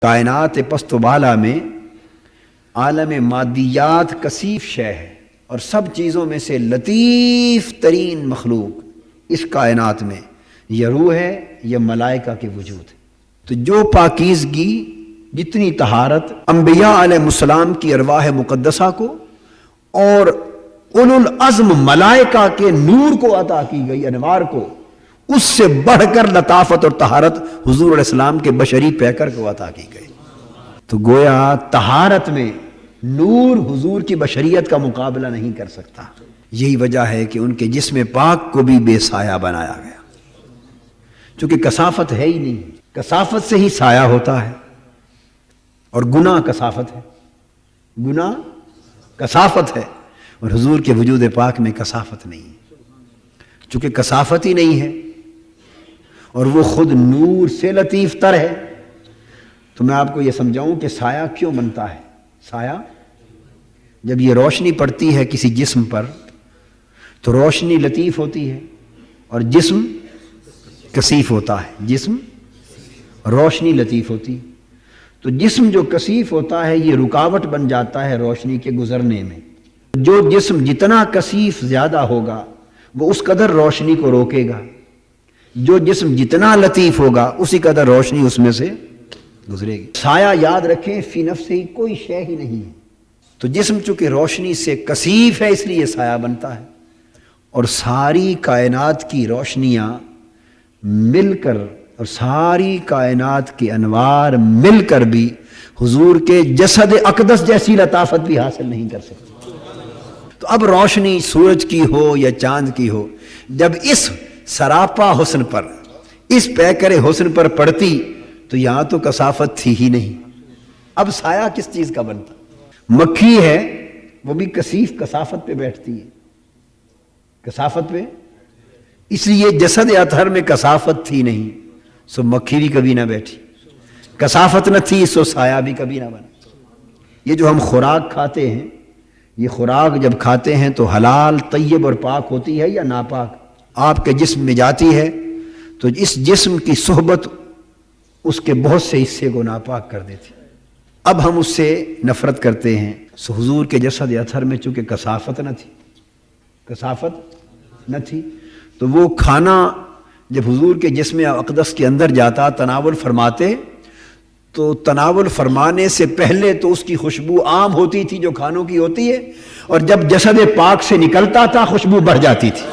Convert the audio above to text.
کائنات پست و بالا میں عالم مادیات کثیف شے ہے، اور سب چیزوں میں سے لطیف ترین مخلوق اس کائنات میں یا روح ہے یا ملائکہ کے وجود ہے۔ تو جو پاکیزگی، جتنی طہارت انبیاء علیہ السلام کی ارواح مقدسہ کو اور اولو العزم ملائکہ کے نور کو عطا کی گئی، انوار کو، اس سے بڑھ کر لطافت اور طہارت حضور علیہ السلام کے بشری پیکر کو عطا کی گئی۔ تو گویا طہارت میں نور حضور کی بشریت کا مقابلہ نہیں کر سکتا۔ یہی وجہ ہے کہ ان کے جسم پاک کو بھی بے سایہ بنایا گیا، چونکہ کثافت ہے ہی نہیں۔ کثافت سے ہی سایہ ہوتا ہے، اور گناہ کثافت ہے، گناہ کثافت ہے، اور حضور کے وجود پاک میں کثافت نہیں ہے۔ چونکہ کثافت ہی نہیں ہے اور وہ خود نور سے لطیف تر ہے، تو میں آپ کو یہ سمجھاؤں کہ سایہ کیوں بنتا ہے۔ سایہ جب یہ روشنی پڑتی ہے کسی جسم پر تو روشنی لطیف ہوتی ہے اور جسم کثیف ہوتا ہے، جسم روشنی لطیف ہوتی، تو جسم جو کثیف ہوتا ہے یہ رکاوٹ بن جاتا ہے روشنی کے گزرنے میں۔ جو جسم جتنا کثیف زیادہ ہوگا وہ اس قدر روشنی کو روکے گا، جو جسم جتنا لطیف ہوگا اسی قدر روشنی اس میں سے گزرے گی۔ سایہ یاد رکھیں فی نفسہ ہی کوئی شے ہی نہیں ہے، تو جسم چونکہ روشنی سے کثیف ہے اس لیے سایہ بنتا ہے، اور ساری کائنات کی روشنیاں مل کر اور ساری کائنات کے انوار مل کر بھی حضور کے جسد اقدس جیسی لطافت بھی حاصل نہیں کر سکتے۔ تو اب روشنی سورج کی ہو یا چاند کی ہو، جب اس سراپا حسن پر، اس پیکر حسن پر پڑتی تو یہاں تو کثافت تھی ہی نہیں، اب سایہ کس چیز کا بنتا؟ مکھی ہے وہ بھی کثیف کثافت پہ بیٹھتی ہے، کثافت پہ، اس لیے جسد اطہر میں کثافت تھی نہیں، سو مکھی بھی کبھی نہ بیٹھی، کثافت نہ تھی سو سایہ بھی کبھی نہ بنا۔ یہ جو ہم خوراک کھاتے ہیں، یہ خوراک جب کھاتے ہیں تو حلال طیب اور پاک ہوتی ہے یا ناپاک؟ آپ کے جسم میں جاتی ہے تو اس جسم کی صحبت اس کے بہت سے حصے کو ناپاک کر دیتی، اب ہم اس سے نفرت کرتے ہیں۔ سو حضور کے جسد اطہر میں چونکہ کثافت نہ تھی، کثافت نہ تھی، تو وہ کھانا جب حضور کے جسم اقدس کے اندر جاتا، تناول فرماتے، تو تناول فرمانے سے پہلے تو اس کی خوشبو عام ہوتی تھی جو کھانوں کی ہوتی ہے، اور جب جسد پاک سے نکلتا تھا خوشبو بڑھ جاتی تھی۔